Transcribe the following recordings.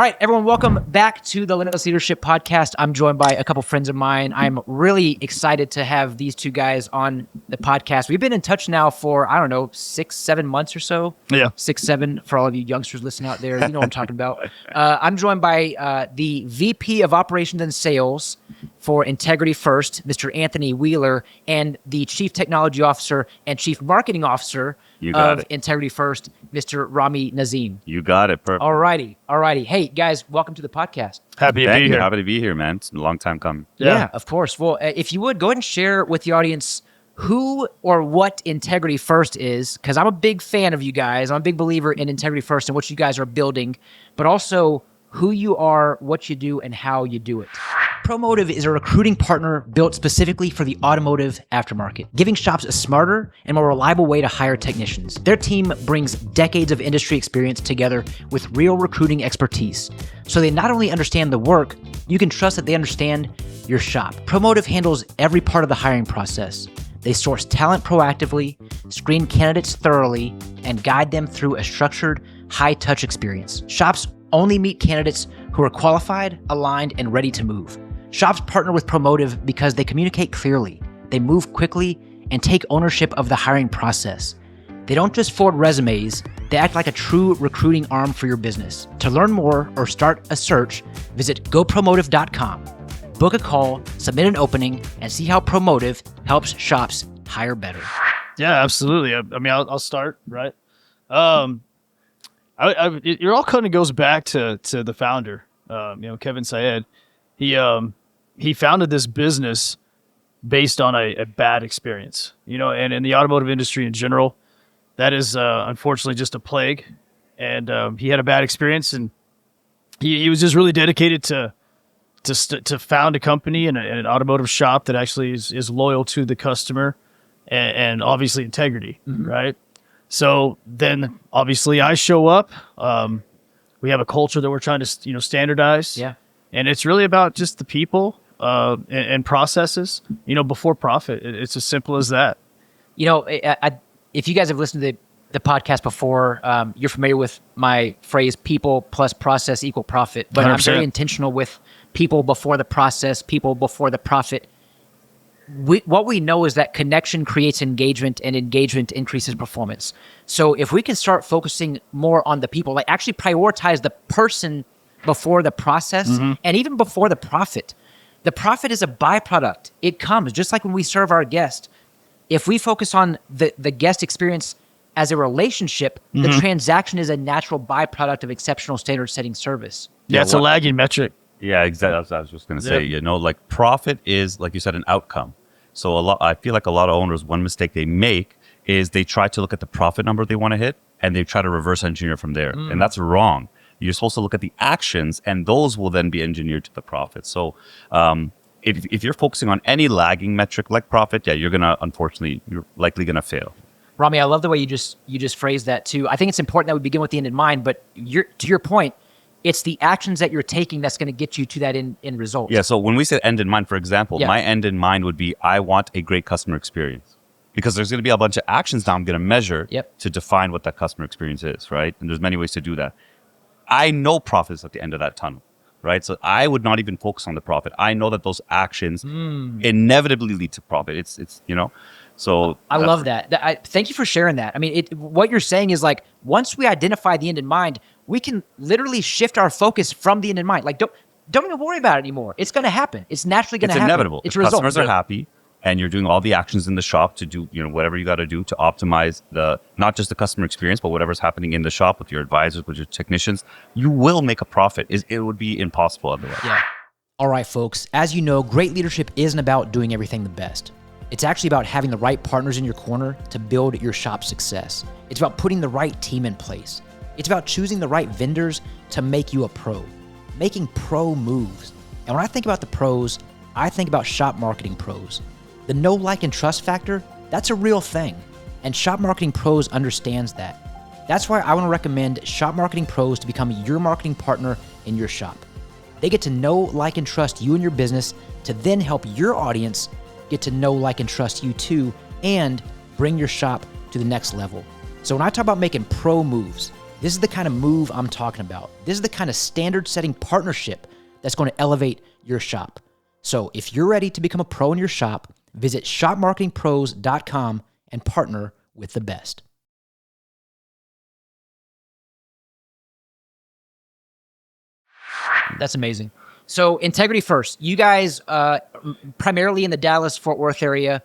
All right, everyone, welcome back to the Limitless Leadership Podcast. I'm joined by a couple friends of mine. I'm really excited to have these two guys on the podcast. We've been in touch now for, 6-7 months or so. Yeah. 6-7 for all of you youngsters listening out there. You know what I'm talking about. I'm joined by the VP of Operations and Sales for Integrity First, Mr. Anthony Wheeler, and the Chief Technology Officer and Chief Marketing Officer of Integrity First, Mr. Rami Nazim. You got it. Perfect. All righty. Hey, guys, welcome to the podcast. Happy to be here. Happy to be here, man. It's a long time coming. Yeah, of course. Well, if you would, go ahead and share with the audience who or what Integrity First is, because I'm a big fan of you guys. I'm a big believer in Integrity First and what you guys are building, but also who you are, what you do, and how you do it. Promotive is a recruiting partner built specifically for the automotive aftermarket, giving shops a smarter and more reliable way to hire technicians. Their team brings decades of industry experience together with real recruiting expertise. So they not only understand the work, you can trust that they understand your shop. Promotive handles every part of the hiring process. They source talent proactively, screen candidates thoroughly, and guide them through a structured, high-touch experience. Shops only meet candidates who are qualified, aligned, and ready to move. Shops partner with Promotive because they communicate clearly, they move quickly, and take ownership of the hiring process. They don't just forward resumes, they act like a true recruiting arm for your business. To learn more or start a search, visit gopromotive.com. Book a call, submit an opening, and see how Promotive helps shops hire better. Yeah, absolutely. I mean, I'll start, right? It all kind of goes back to the founder, Kevin Syed. He founded this business based on a bad experience, and in the automotive industry in general, that is unfortunately just a plague. And he had a bad experience, and he was just really dedicated to found a company and an automotive shop that actually is loyal to the customer and obviously integrity, right? So then obviously I show up. We have a culture that we're trying to standardize. Yeah. And it's really about just the people and processes, before profit. It's as simple as that. If you guys have listened to the podcast before, you're familiar with my phrase, people plus process equal profit. But 100%. I'm very intentional with people before the process, people before the profit. What we know is that connection creates engagement, and engagement increases performance. So if we can start focusing more on the people, like actually prioritize the person before the process and even before the profit. The profit is a byproduct. It comes just like when we serve our guest. If we focus on the guest experience as a relationship, the transaction is a natural byproduct of exceptional standard setting service. Yeah, it's a lagging metric. Yeah, exactly. I was just going to say, profit is, like you said, an outcome. So I feel like a lot of owners, one mistake they make is they try to look at the profit number they want to hit, and they try to reverse engineer from there. And that's wrong. You're supposed to look at the actions, and those will then be engineered to the profit. So if you're focusing on any lagging metric like profit, you're likely going to fail. Rami, I love the way you just phrased that too. I think it's important that we begin with the end in mind, but to your point, it's the actions that you're taking that's going to get you to that end result. Yeah, so when we say end in mind, for example, my end in mind would be I want a great customer experience. Because there's going to be a bunch of actions now I'm going to measure to define what that customer experience is, right? And there's many ways to do that. I know profit is at the end of that tunnel, right? So I would not even focus on the profit. I know that those actions inevitably lead to profit. It's so I love that. Thank you for sharing that. I mean, what you're saying is like, once we identify the end in mind, we can literally shift our focus from the end in mind. Like, don't even worry about it anymore. It's going to happen. It's naturally going to happen. It's inevitable. It's if customers are happy, and you're doing all the actions in the shop to do, whatever you got to do to optimize not just the customer experience, but whatever's happening in the shop with your advisors, with your technicians, you will make a profit. It would be impossible otherwise. Yeah. All right, folks. As you know, great leadership isn't about doing everything the best. It's actually about having the right partners in your corner to build your shop's success. It's about putting the right team in place. It's about choosing the right vendors to make you a pro, making pro moves. And when I think about the pros, I think about shop marketing pros. The know, like, and trust factor, that's a real thing. And Shop Marketing Pros understands that. That's why I want to recommend Shop Marketing Pros to become your marketing partner in your shop. They get to know, like, and trust you and your business to then help your audience get to know, like, and trust you too, and bring your shop to the next level. So when I talk about making pro moves, This is the kind of move I'm talking about. This is the kind of standard-setting partnership that's going to elevate your shop. So if you're ready to become a pro in your shop, visit shopmarketingpros.com and partner with the best. That's amazing. So integrity first. You guys, primarily in the Dallas-Fort Worth area,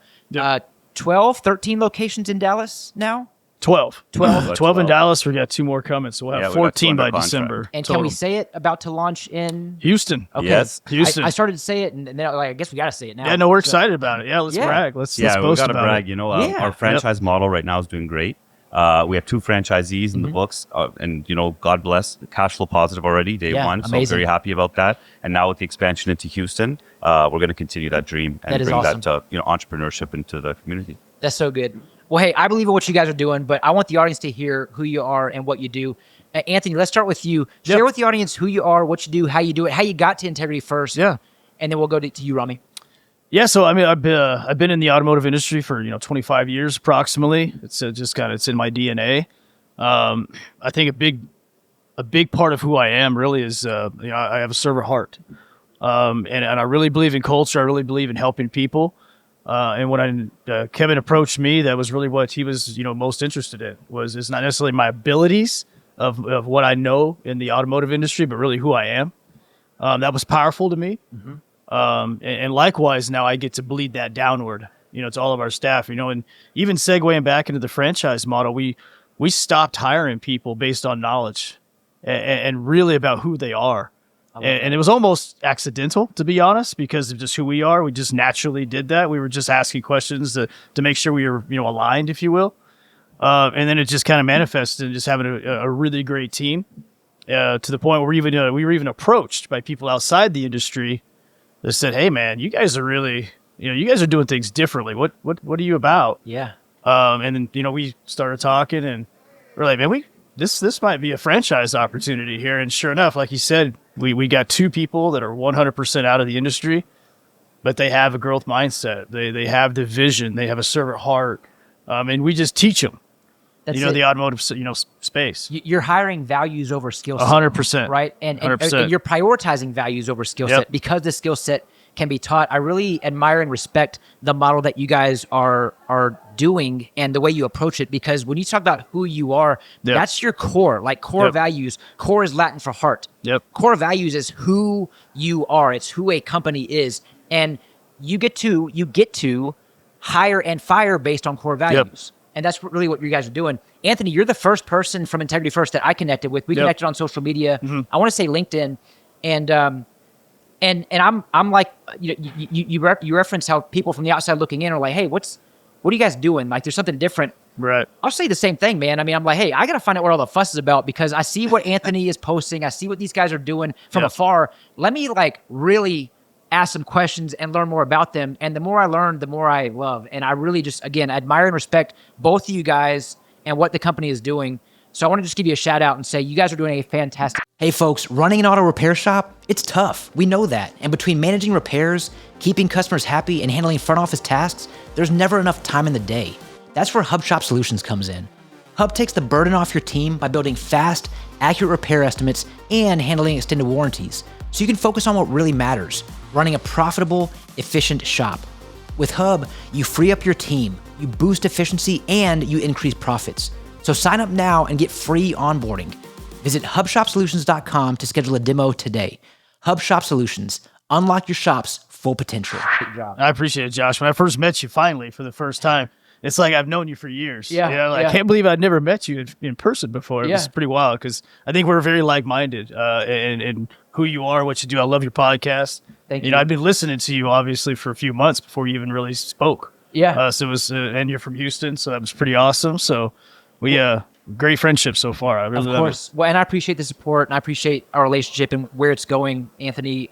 12, 13 locations in Dallas now? 12. 12. 12 in Dallas. We got 2 more coming, so we'll have Yeah, we got 14 2 by under contract. December. And total. can we say it? About to launch in Houston. Okay. Yes. Houston. I started to say it, and then I guess we got to say it now. Yeah, no, we're excited about it. Yeah, let's brag. Let's We boast got to about brag. it. You know, Yeah. our franchise model right now is doing great. We have 2 franchisees in the books, and God bless, cash flow positive already day Yeah, one. So amazing. very happy about that. And now with the expansion into Houston, we're going to continue that dream and That is bring awesome. that entrepreneurship into the community. That's so good. Well, hey, I believe in what you guys are doing, but I want the audience to hear who you are and what you do. Anthony, let's start with you. Share with the audience who you are, what you do, how you do it, how you got to integrity first. Yeah. And then we'll go to you, Rami. Yeah, so I mean, I've been in the automotive industry for 25 years approximately. It's it's in my DNA. I think a big part of who I am really is I have a server heart, and I really believe in culture. I really believe in helping people. And when Kevin approached me, that was really what he was most interested in. It's not necessarily my abilities of what I know in the automotive industry, but really who I am. That was powerful to me. And likewise, now I get to bleed that downward, to all of our staff, and even segueing back into the franchise model, we stopped hiring people based on knowledge and really about who they are. And it was almost accidental, to be honest, because of just who we are. We just naturally did that. We were just asking questions to make sure we were, aligned, if you will. And then it just kind of manifested in just having a really great team to the point where we were even approached by people outside the industry that said, "Hey, man, you guys are really, you guys are doing things differently. What are you about?" Yeah. And then, we started talking and we're like, man, this might be a franchise opportunity here. And sure enough, like you said, we got 2 people that are 100% out of the industry, but they have a growth mindset. They have the vision. They have a servant heart. And we just teach them, That's the automotive, space. You're hiring values over skill set. 100%. Right? And 100%. you're prioritizing values over skill set because the skill set can be taught. I really admire and respect the model that you guys are doing and the way you approach it, because when you talk about who you are, that's your core, like core values. Core is Latin for heart. Core values is who you are. It's who a company is. And you get to hire and fire based on core values. And that's really what you guys are doing. Anthony, you're the first person from Integrity First that I connected with. We connected on social media. I want to say LinkedIn. And I'm like, you reference how people from the outside looking in are like, hey, what are you guys doing? Like, there's something different. Right. I'll say the same thing, man. I mean, I'm like, hey, I got to find out what all the fuss is about, because I see what Anthony is posting. I see what these guys are doing from afar. Let me really ask some questions and learn more about them. And the more I learn, the more I love. And I really just, again, admire and respect both of you guys and what the company is doing. So I want to just give you a shout out and say you guys are doing a fantastic. Hey folks, running an auto repair shop, it's tough. We know that. And between managing repairs, keeping customers happy, and handling front office tasks, there's never enough time in the day. That's where Hub Shop Solutions comes in. Hub takes the burden off your team by building fast, accurate repair estimates and handling extended warranties, so you can focus on what really matters, running a profitable, efficient shop. With Hub, you free up your team, you boost efficiency, and you increase profits. So sign up now and get free onboarding. Visit hubshopsolutions.com to schedule a demo today. Hub Shop Solutions. Unlock your shop's full potential. Good job. I appreciate it, Josh. When I first met you finally for the first time, it's like I've known you for years. I can't believe I'd never met you in person before. It was pretty wild, because I think we're very like-minded in who you are, what you do. I love your podcast. Thank you. I've been listening to you obviously for a few months before you even really spoke. Yeah. So it was, and you're from Houston, so that was pretty awesome. So we great friendship so far. I really Of course. Well, and I appreciate the support, and I appreciate our relationship and where it's going, Anthony.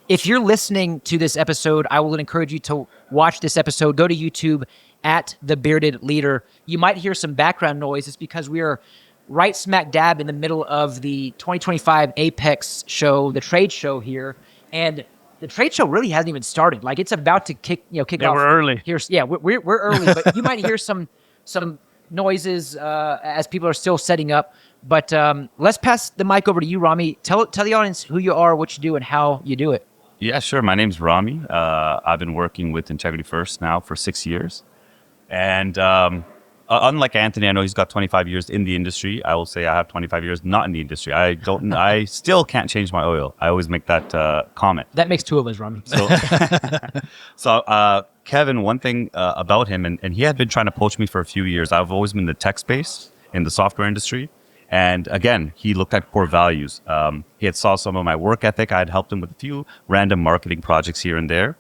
If you're listening to this episode, I will encourage you to watch this episode. Go to YouTube at The Bearded Leader. You might hear some background noise. It's because we are right smack dab in the middle of the 2025 Apex show, the trade show here. And the trade show really hasn't even started. Like, it's about to kick off. We're early. We're early, but you might hear some noises as people are still setting up. But let's pass the mic over to you, Rami. Tell the audience who you are, what you do, and how you do it. Yeah, sure. My name's Rami. I've been working with Integrity First now for 6 years. And unlike Anthony, I know he's got 25 years in the industry. I will say I have 25 years not in the industry. I still can't change my oil. I always make that comment. That makes two of us, Rami. So Kevin, one thing about him, and he had been trying to poach me for a few years. I've always been in the tech space, in the software industry. And again, he looked at core values. He had saw some of my work ethic. I had helped him with a few random marketing projects here and there.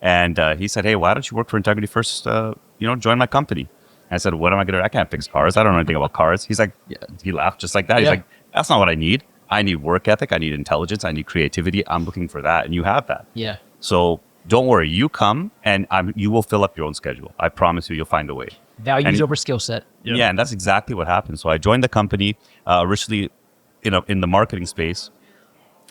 And he said, hey, why don't you work for Integrity First? Join my company. And I said, what am I going to do? I can't fix cars. I don't know anything about cars. He's like, yeah. He laughed just like that. He's like, that's not what I need. I need work ethic. I need intelligence. I need creativity. I'm looking for that. And you have that. Yeah. So don't worry. You come and you will fill up your own schedule. I promise you, you'll find a way. Values over skill set. Yep. Yeah, and that's exactly what happened. So I joined the company originally in the marketing space,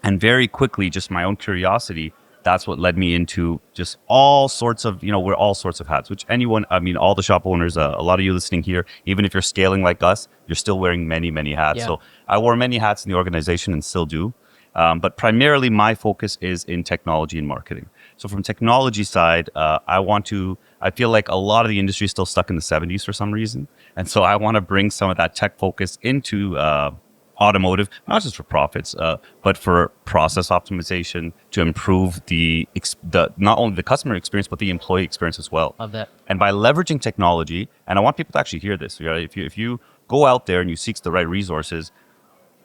and very quickly, just my own curiosity, that's what led me into just all sorts of, wear all sorts of hats, which all the shop owners, a lot of you listening here, even if you're scaling like us, you're still wearing many, many hats. Yeah. So I wore many hats in the organization and still do. But primarily my focus is in technology and marketing. So from technology side, I feel like a lot of the industry is still stuck in the 70s for some reason. And so I want to bring some of that tech focus into automotive, not just for profits, but for process optimization to improve the not only the customer experience, but the employee experience as well. Love that. And by leveraging technology, and I want people to actually hear this, right? If you go out there and you seek the right resources,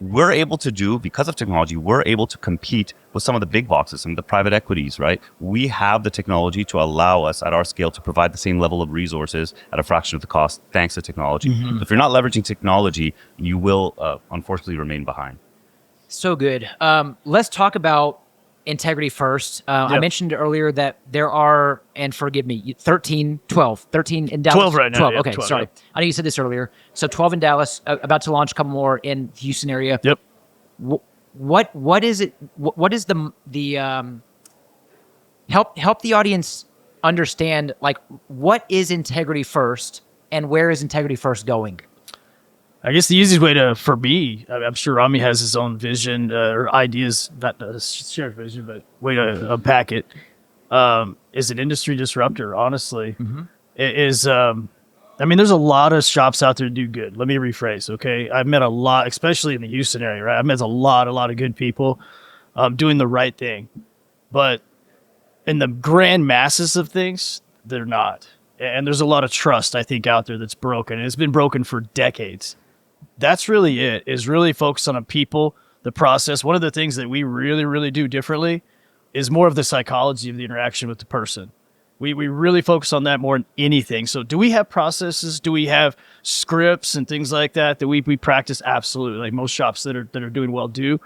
because of technology, we're able to compete with some of the big boxes, some of the private equities, right? We have the technology to allow us at our scale to provide the same level of resources at a fraction of the cost, thanks to technology. Mm-hmm. If you're not leveraging technology, you will unfortunately remain behind. So good. Let's talk about Integrity First. I mentioned earlier that there are, and forgive me, 13 in Dallas. 12 right now. 12, yeah, okay, 12, sorry. Yeah. I know you said this earlier. So 12 in Dallas, about to launch a couple more in the Houston area. Yep. What is it? What is the help the audience understand, like, what is Integrity First and where is Integrity First going? I guess the easiest way for me, I'm sure Rami has his own vision or ideas, not a shared vision, but way to unpack it, is an industry disruptor, honestly. Mm-hmm. It is, there's a lot of shops out there that do good. Let me rephrase, okay? I've met a lot, especially in the Houston area, right? I've met a lot of good people doing the right thing. But in the grand masses of things, they're not. And there's a lot of trust, I think, out there that's broken. And it's been broken for decades. That's really it, is really focus on the people, the process. One of the things that we really, really do differently is more of the psychology of the interaction with the person. We really focus on that more than anything. So do we have processes? Do we have scripts and things like that we practice? Absolutely. Like most shops that are doing well do.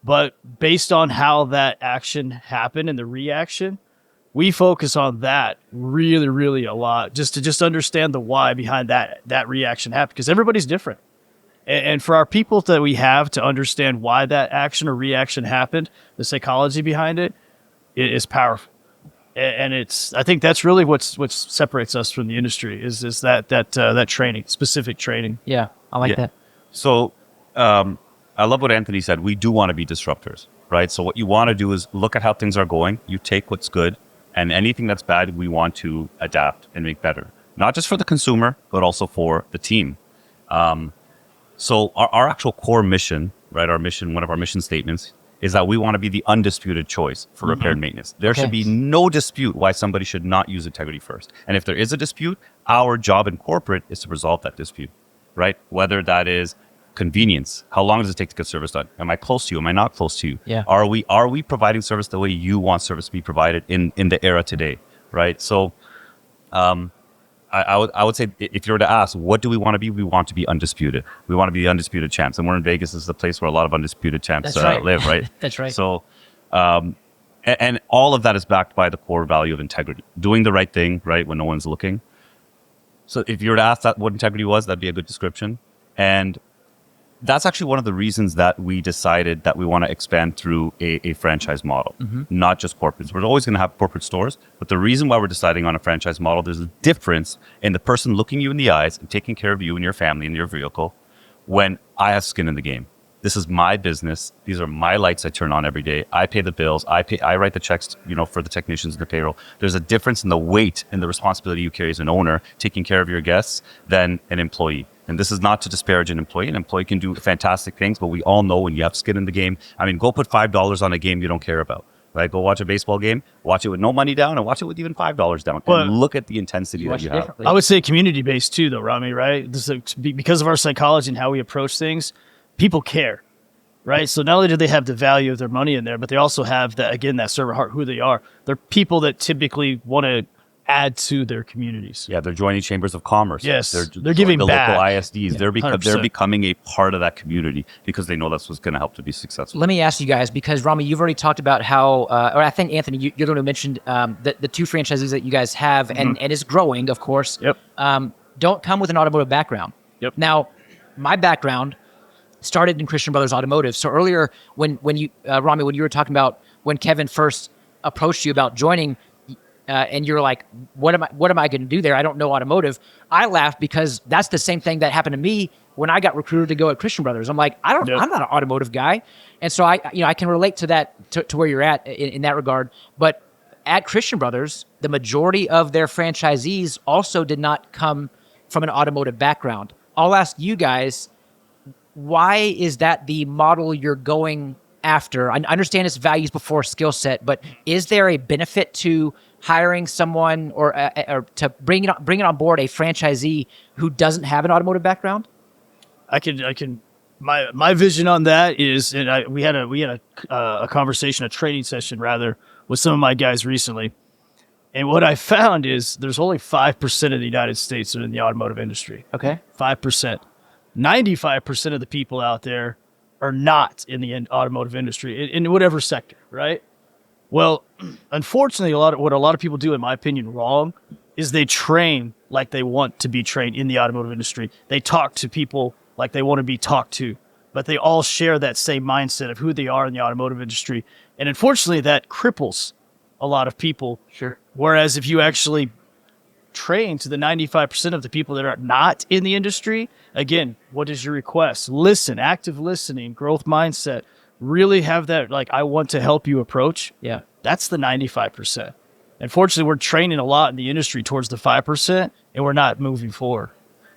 But based on how that action happened and the reaction, we focus on that really, really a lot, just to understand the why behind that reaction happened, because everybody's different. And for our people that we have to understand why that action or reaction happened, the psychology behind it is powerful. And I think that's really what separates us from the industry is that training, specific training. Yeah, I like that. So I love what Anthony said. We do want to be disruptors, right? So what you want to do is look at how things are going. You take what's good, and anything that's bad, we want to adapt and make better. Not just for the consumer, but also for the team. So our actual core mission, right? One of our mission statements is that we want to be the undisputed choice for repair and maintenance. There should be no dispute why somebody should not use Integrity First. And if there is a dispute, our job in corporate is to resolve that dispute, right? Whether that is convenience. How long does it take to get service done? Am I close to you? Am I not close to you? Yeah. Are we providing service the way you want service to be provided in the era today, right? So I would say, if you were to ask, what do we want to be? We want to be undisputed. We want to be the undisputed champs. And we're in Vegas. This is the place where a lot of undisputed champs live, right? That's right. So, and all of that is backed by the core value of integrity. Doing the right thing, right, when no one's looking. So if you were to ask that what integrity was, that'd be a good description. And that's actually one of the reasons that we decided that we want to expand through a franchise model, not just corporates. We're always going to have corporate stores, but the reason why we're deciding on a franchise model, there's a difference in the person looking you in the eyes and taking care of you and your family and your vehicle when I have skin in the game. This is my business. These are my lights I turn on every day. I pay the bills. I write the checks, for the technicians and the payroll. There's a difference in the weight and the responsibility you carry as an owner taking care of your guests than an employee. And this is not to disparage an employee. An employee can do fantastic things, but we all know when you have skin in the game. I mean, go put $5 on a game you don't care about. Right? Go watch a baseball game, watch it with no money down, and watch it with even $5 down. And look at the intensity that you have. I would say community-based too, though, Rami, right? Because of our psychology and how we approach things, people care, right? So not only do they have the value of their money in there, but they also have that servant heart, who they are. They're people that typically want to add to their communities. Yeah, they're joining chambers of commerce. Yes, they're giving the back. Local ISDs. Yeah, they're becoming a part of that community because they know that's what's going to help to be successful. Let me ask you guys, because Rami, you've already talked about how, or I think Anthony, you're the one who mentioned the two franchises that you guys have, and is growing, of course. Yep. Don't come with an automotive background. Yep. Now, my background started in Christian Brothers Automotive. So earlier, when you Rami, when you were talking about when Kevin first approached you about joining. And you're like, what am I going to do there? I don't know automotive. I laughed because that's the same thing that happened to me when I got recruited to go at Christian Brothers. I'm like, I'm not an automotive guy. And so I can relate to that, to where you're at in that regard. But at Christian Brothers, the majority of their franchisees also did not come from an automotive background. I'll ask you guys, why is that the model you're going after? I understand it's values before skill set, but is there a benefit to hiring someone or to bringing on board a franchisee who doesn't have an automotive background? I can. My vision on that is, and we had a conversation, a training session rather, with some of my guys recently, and what I found is there's only 5% of the United States that are in the automotive industry. Okay, 5%. 95% of the people out there are not in the automotive industry in whatever sector, right? Well, unfortunately, what a lot of people do, in my opinion, wrong, is they train like they want to be trained in the automotive industry. They talk to people like they want to be talked to, but they all share that same mindset of who they are in the automotive industry. And unfortunately, that cripples a lot of people. sure. Whereas if you actually train to the 95% of the people that are not in the industry, again, what is your request? Listen, active listening, growth mindset. Really have that, I want to help you approach. Yeah. That's the 95%. Unfortunately, we're training a lot in the industry towards the 5%, and we're not moving forward.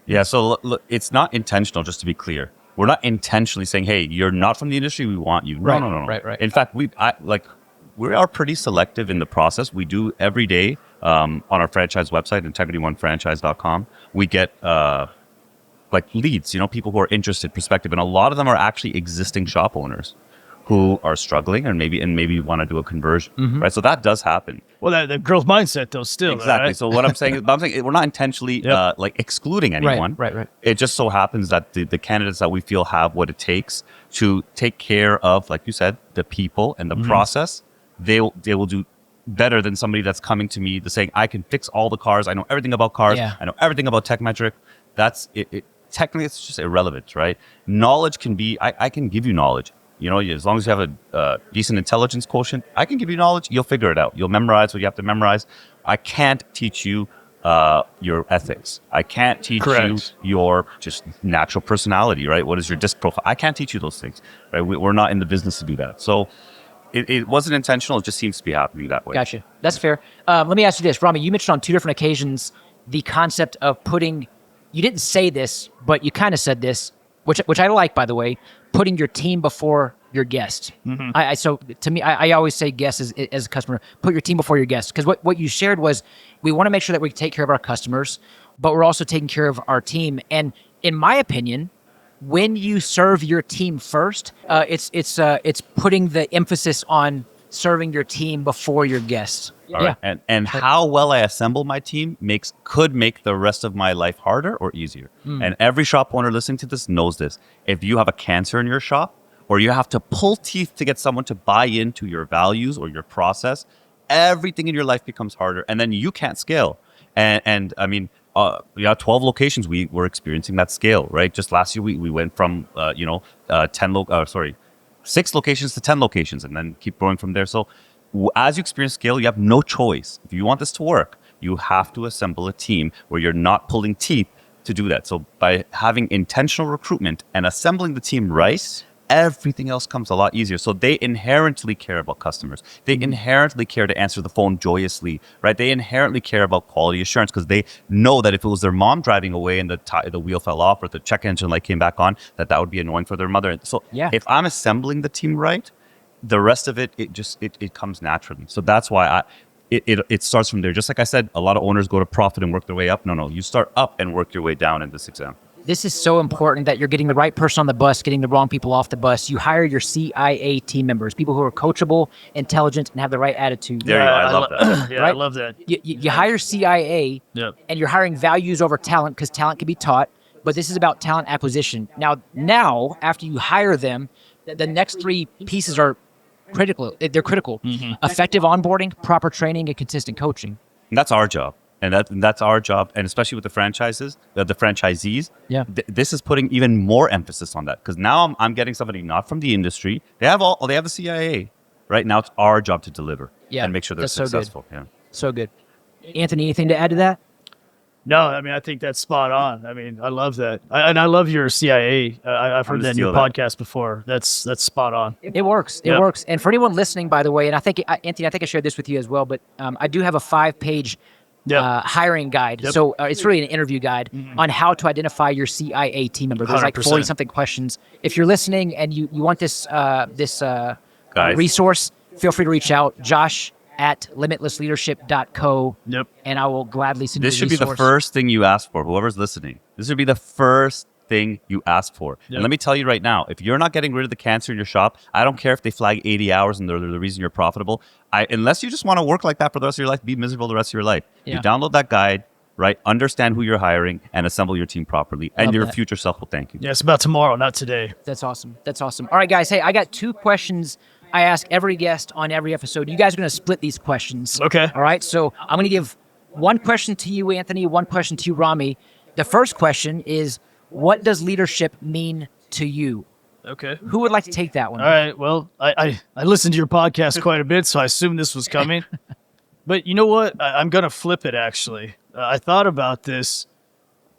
Yeah, so look, it's not intentional, just to be clear. We're not intentionally saying, hey, you're not from the industry, we want you. Right. No. Right. In fact, we are pretty selective in the process. We do every day on our franchise website, integrityoneFranchise.com. We get leads, people who are interested, prospective, and a lot of them are actually existing shop owners who are struggling and maybe want to do a conversion, right? So that does happen. Well, the growth mindset, though, still. Exactly. Right? So what I'm saying is, we're not intentionally excluding anyone. Right. It just so happens that the candidates that we feel have what it takes to take care of, like you said, the people and the process, they will do better than somebody that's coming to me saying, I can fix all the cars. I know everything about cars. Yeah. I know everything about TechMetric. That's it. Technically, it's just irrelevant, right? Knowledge can be, I can give you knowledge. As long as you have a decent intelligence quotient, I can give you knowledge. You'll figure it out. You'll memorize what you have to memorize. I can't teach you your ethics. I can't teach you your just natural personality, right? What is your disc profile? I can't teach you those things, right? We're not in the business to do that. So it wasn't intentional. It just seems to be happening that way. Gotcha. That's fair. Let me ask you this, Rami. You mentioned on two different occasions the concept of putting. You didn't say this, but you kind of said this, which I like, by the way, putting your team before your guest. So to me, I always say guest as a customer, put your team before your guest. Because what you shared was we want to make sure that we take care of our customers, but we're also taking care of our team. And in my opinion, when you serve your team first, it's putting the emphasis on serving your team before your guests. All right. And how well I assemble my team could make the rest of my life harder or easier. And every shop owner listening to this knows this. If you have a cancer in your shop, or you have to pull teeth to get someone to buy into your values or your process, everything in your life becomes harder, and then you can't scale. And I mean, 12 locations, we were experiencing that scale, right? Just last year, we went from 6 locations to 10 locations, and then keep growing from there. So as you experience scale, you have no choice. If you want this to work, you have to assemble a team where you're not pulling teeth to do that. So by having intentional recruitment and assembling the team right, everything else comes a lot easier. So they inherently care about customers. They inherently care to answer the phone joyously, right? They inherently care about quality assurance because they know that if it was their mom driving away and the wheel fell off or the check engine light came back on, that would be annoying for their mother. So if I'm assembling the team right, the rest of it comes naturally. So that's why it starts from there. Just like I said, a lot of owners go to profit and work their way up. No, you start up and work your way down in this exam. This is so important that you're getting the right person on the bus, getting the wrong people off the bus. You hire your CIA team members, people who are coachable, intelligent, and have the right attitude. There you go. I love that. Yeah, right? I love that. You hire CIA, and you're hiring values over talent because talent can be taught, but this is about talent acquisition. Now, after you hire them, the next three pieces are critical. They're critical. Effective onboarding, proper training, and consistent coaching. And that's our job. And that's our job, and especially with the franchises, the franchisees. This is putting even more emphasis on that because now I'm getting somebody not from the industry. They have the CIA, right? Now it's our job to deliver and make sure they're successful. So good. Anthony, anything to add to that? No, I mean I think that's spot on. I mean I love that, and I love your CIA. I've heard that in your podcast before. That's spot on. It works. It works. And for anyone listening, by the way, and I think Anthony, I shared this with you as well, but I do have a 5-page. Hiring guide. So it's really an interview guide on how to identify your CIA team member. There's 100%. Like 40 something questions. If you're listening and you want this resource, feel free to reach out. Josh at limitlessleadership.co. And I will gladly send you the resource. This should be the first thing you ask for, whoever's listening. This should be the first thing you ask for. And let me tell you right now, if you're not getting rid of the cancer in your shop, I don't care if they flag 80 hours and they're the reason you're profitable. Unless you just want to work like that for the rest of your life, be miserable the rest of your life. You download that guide, right? Understand who you're hiring and assemble your team properly. And your future self will thank you. Yeah, it's about tomorrow, not today. That's awesome. All right, guys. Hey, I got 2 questions I ask every guest on every episode. You guys are going to split these questions. Okay. All right. So I'm going to give 1 question to you, Anthony, 1 question to you, Rami. The first question is, what does leadership mean to you? Okay. Who would like to take that one? All right. Well, I listened to your podcast quite a bit, so I assumed this was coming. But you know what? I'm going to flip it, actually. I thought about this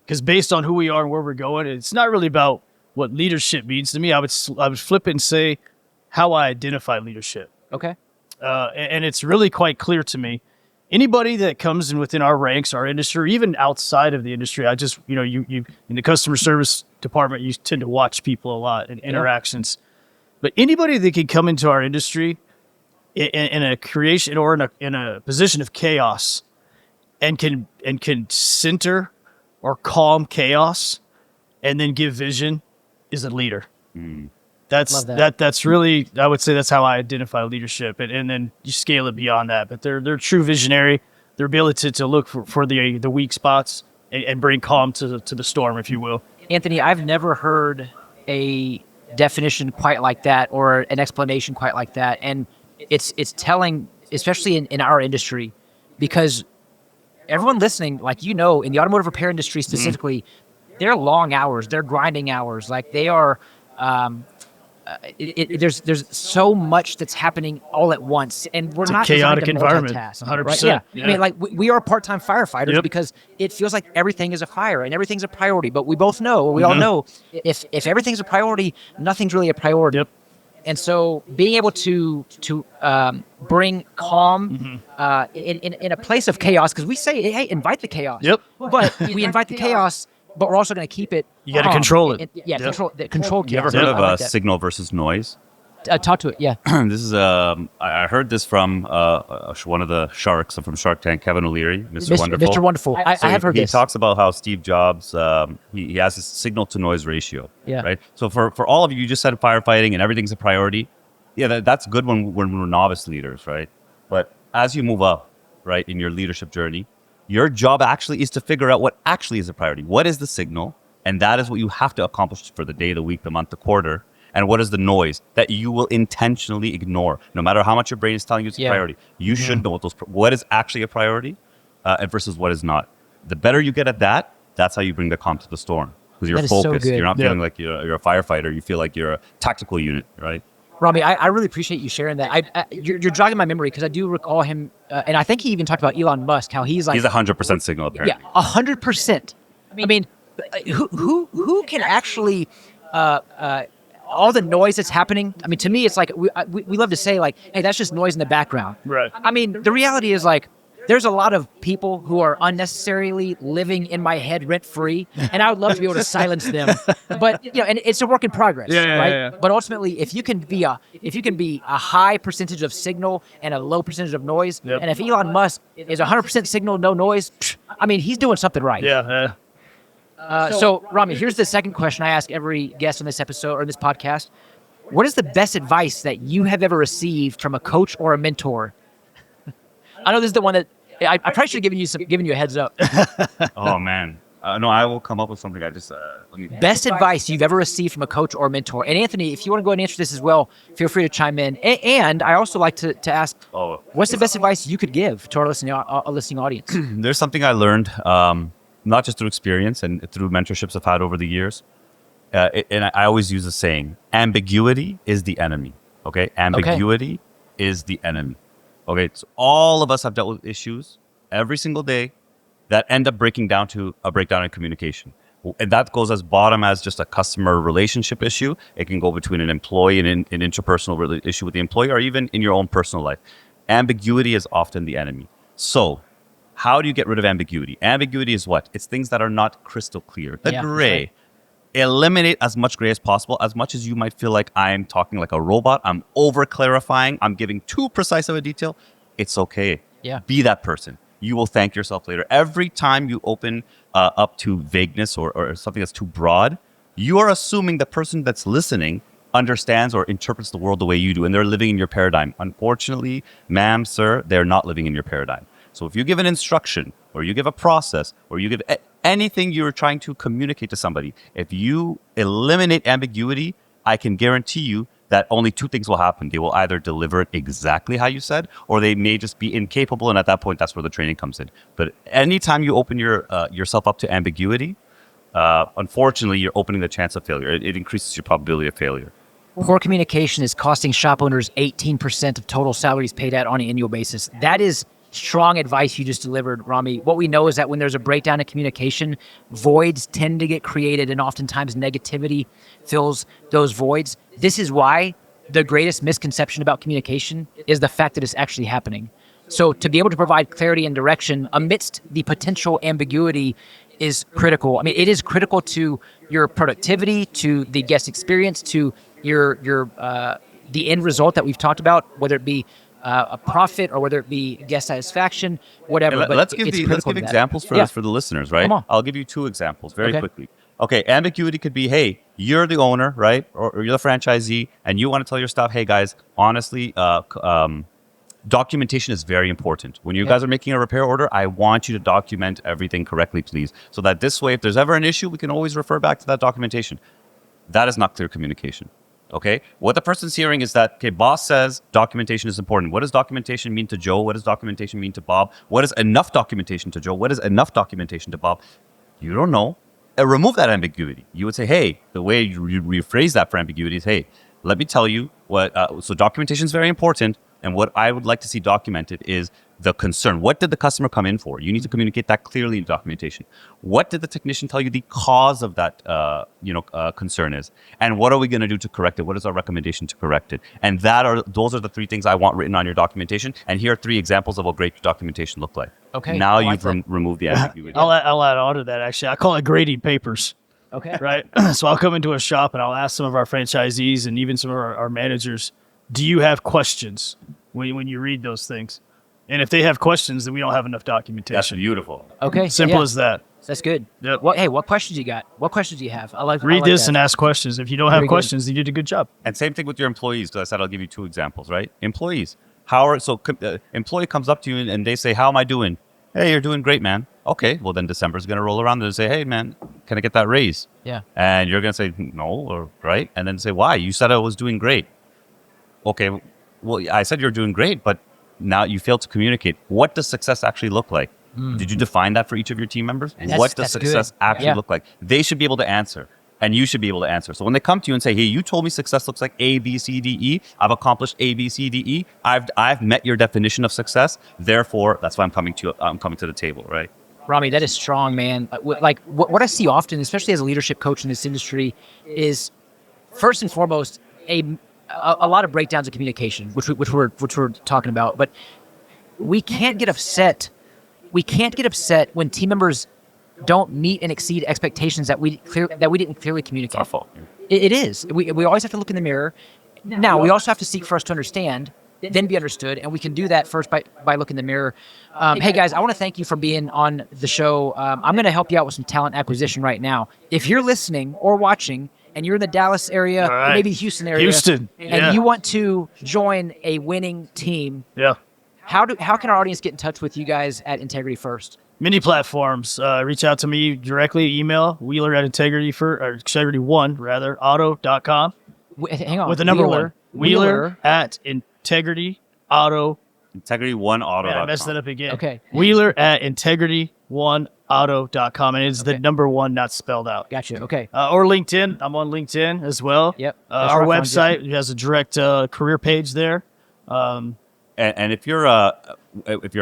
because based on who we are and where we're going, it's not really about what leadership means to me. I would flip it and say how I identify leadership. Okay. And it's really quite clear to me. Anybody that comes in within our ranks, our industry, or even outside of the industry, I just, you in the customer service department, you tend to watch people a lot and interactions. But anybody that can come into our industry in a creation or in a position of chaos and can center or calm chaos and then give vision is a leader. That's really, I would say that's how I identify leadership, and then you scale it beyond that. But they're true visionary. Their ability to look for the weak spots and bring calm to the storm, if you will. Anthony, I've never heard a definition quite like that or an explanation quite like that, and it's telling, especially in our industry, because everyone listening, like in the automotive repair industry specifically, they're long hours, they're grinding hours, like they are. There's so much that's happening all at once, and we're not chaotic designed to environment. multitask, 100%. Right? Yeah. I mean, like we are part-time firefighters because it feels like everything is a fire and everything's a priority. But we both know, or we all know, if everything's a priority, nothing's really a priority. And so, being able to bring calm in a place of chaos, because we say, hey, invite the chaos. But we invite the chaos. But we're also going to keep it. You got to control it. Control. You ever heard of signal versus noise? Talk to it. Yeah. This is I heard this from one of the sharks from Shark Tank, Kevin O'Leary, Mr. Wonderful. Mr. Wonderful. I have heard this. He talks about how Steve Jobs he has this signal to noise ratio. Right. So for all of you just said firefighting and everything's a priority. Yeah, that's good when we're novice leaders, right? But as you move up, right, in your leadership journey, your job actually is to figure out what actually is a priority. What is the signal? And that is what you have to accomplish for the day, the week, the month, the quarter. And what is the noise that you will intentionally ignore? No matter how much your brain is telling you it's a priority, you should know what is actually a priority and versus what is not. The better you get at that, that's how you bring the calm to the storm. Because you're focused. So you're not feeling like you're a firefighter. You feel like you're a tactical unit, right? Rami, I really appreciate you sharing that. You're jogging my memory because I do recall him, and I think he even talked about Elon Musk, how he's 100% signal apparently. Yeah, 100%. I mean, who can actually all the noise that's happening. I mean, to me, it's like we love to say like, hey, that's just noise in the background. Right. I mean, the reality is like, there's a lot of people who are unnecessarily living in my head rent free, and I would love to be able to silence them. But and it's a work in progress, right? Yeah. But ultimately, if you can be a high percentage of signal and a low percentage of noise, and if Elon Musk is 100% signal, no noise, I mean, he's doing something right. Yeah. So, Rami, here's the second question I ask every guest on this episode or this podcast. What is the best advice that you have ever received from a coach or a mentor? I know this is the one that I probably should have given you a heads up. Oh man, no, I will come up with something. I just let me. Best advice you've ever received from a coach or mentor. And Anthony, if you want to go ahead and answer this as well, feel free to chime in. And I also like to ask, what's the best advice you could give to our listening audience? There's something I learned, not just through experience and through mentorships I've had over the years. And I always use the saying, ambiguity is the enemy. Okay? Ambiguity is the enemy. Okay? So all of us have dealt with issues every single day that end up breaking down to a breakdown in communication. And that goes as bottom as just a customer relationship issue. It can go between an employee and an interpersonal issue with the employee, or even in your own personal life. Ambiguity is often the enemy. So how do you get rid of ambiguity? Ambiguity is what? It's things that are not crystal clear. The gray. Right. Eliminate as much gray as possible. As much as you might feel like I'm talking like a robot, I'm over clarifying, I'm giving too precise of a detail, it's okay. Yeah. Be that person. You will thank yourself later. Every time you open up to vagueness or something that's too broad, you are assuming the person that's listening understands or interprets the world the way you do, and they're living in your paradigm. Unfortunately, ma'am, sir, they're not living in your paradigm. So if you give an instruction, or you give a process, or you give anything you're trying to communicate to somebody, if you eliminate ambiguity, I can guarantee you that only two things will happen. They will either deliver it exactly how you said, or they may just be incapable, and at that point, that's where the training comes in. But anytime you open yourself up to ambiguity, unfortunately, you're opening the chance of failure. It increases your probability of failure. Poor communication is costing shop owners 18% of total salaries paid out on an annual basis. That is strong advice you just delivered, Rami. What we know is that when there's a breakdown in communication, voids tend to get created, and oftentimes negativity fills those voids. This is why the greatest misconception about communication is the fact that it's actually happening. So to be able to provide clarity and direction amidst the potential ambiguity is critical. I mean, it is critical to your productivity, to the guest experience, to your the end result that we've talked about, whether it be a profit or whether it be guest satisfaction, whatever. But let's give examples for the listeners, right? Come on. I'll give you two examples very quickly. Okay, ambiguity could be, hey, you're the owner, right? Or you're the franchisee, and you want to tell your staff, hey guys, honestly, documentation is very important. When you guys are making a repair order, I want you to document everything correctly, please. So that this way, if there's ever an issue, we can always refer back to that documentation. That is not clear communication. Okay, what the person's hearing is that, okay, boss says documentation is important. What does documentation mean to Joe? What does documentation mean to Bob? What is enough documentation to Joe? What is enough documentation to Bob? You don't know. Remove that ambiguity. You would say, hey, the way you rephrase that for ambiguity is, hey, let me tell you what, so documentation is very important. And what I would like to see documented is the concern. What did the customer come in for? You need to communicate that clearly in documentation. What did the technician tell you the cause of that concern is? And what are we going to do to correct it? What is our recommendation to correct it? And those are the three things I want written on your documentation. And here are three examples of what great documentation look like. Okay. Now you've removed the ambiguity. I'll add on to that, actually. I call it grading papers. Okay. Right? So I'll come into a shop and I'll ask some of our franchisees and even some of our managers, do you have questions when you read those things? And if they have questions, then we don't have enough documentation. That's beautiful. Okay. Simple as that. That's good. Yep. What questions you got? What questions do you have? Read this and ask questions. If you don't have questions, you did a good job. And same thing with your employees, because I said I'll give you two examples, right? Employees. Employee comes up to you and they say, how am I doing? Hey, you're doing great, man. Okay, well then December's going to roll around and say, hey, man, can I get that raise? Yeah. And you're going to say, no, or right? And then say, why? You said I was doing great. Okay, well, I said you're doing great, but now you failed to communicate. What does success actually look like? Did you define that for each of your team members? What does success actually look like? They should be able to answer, and you should be able to answer. So when they come to you and say, hey, you told me success looks like A, B, C, D, E. I've accomplished A, B, C, D, E. I've met your definition of success. Therefore, that's why I'm coming to the table, right? Rami, that is strong, man. Like what I see often, especially as a leadership coach in this industry, is first and foremost a lot of breakdowns of communication, which we're talking about. But we can't get upset. We can't get upset when team members don't meet and exceed expectations that we didn't clearly communicate. It's our fault. It is. We always have to look in the mirror. Now we also have to seek first to understand, then be understood, and we can do that first by looking in the mirror. Hey guys, I want to thank you for being on the show. I'm going to help you out with some talent acquisition right now. If you're listening or watching and you're in the Dallas area, or maybe Houston area, and you want to join a winning team, how can our audience get in touch with you guys at Integrity First? Many platforms. Reach out to me directly. Email Wheeler at integrity1auto.com. Hang on. With the number one. Wheeler at integrityauto. Integrity1auto.com. Yeah, I messed that up again. Okay. Wheeler at integrityauto.com. And it's the number one, not spelled out. Gotcha. Okay. Or LinkedIn. I'm on LinkedIn as well. Yep. Our website has a direct career page there. And if you're a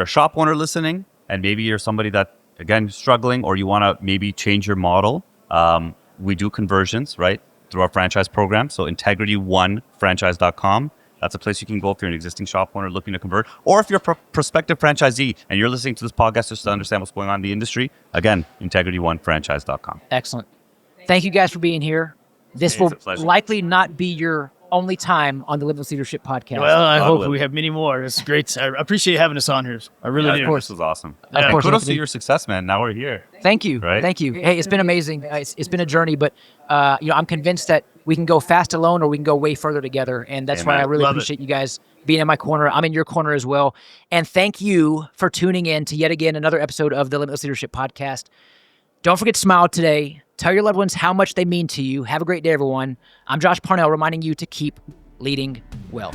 shop owner listening, and maybe you're somebody that, again, struggling, or you want to maybe change your model, we do conversions, right, through our franchise program. So integrity1franchise.com. That's a place you can go if you're an existing shop owner looking to convert. Or if you're a prospective franchisee and you're listening to this podcast just to understand what's going on in the industry, again, integrity1franchise.com. Excellent. Thank you guys for being here. This will likely not be your only time on the Limitless Leadership Podcast. Well, I hope we have many more. It's great. I appreciate having us on here. I really do. Of course, it was awesome. Of course, kudos to your success, man. Now we're here. Thank you. Right? Thank you. Hey, it's been amazing. It's been a journey, but I'm convinced that we can go fast alone or we can go way further together. And that's why I really appreciate you guys being in my corner. I'm in your corner as well. And thank you for tuning in to yet again another episode of the Limitless Leadership Podcast. Don't forget to smile today. Tell your loved ones how much they mean to you. Have a great day, everyone. I'm Josh Parnell, reminding you to keep leading well.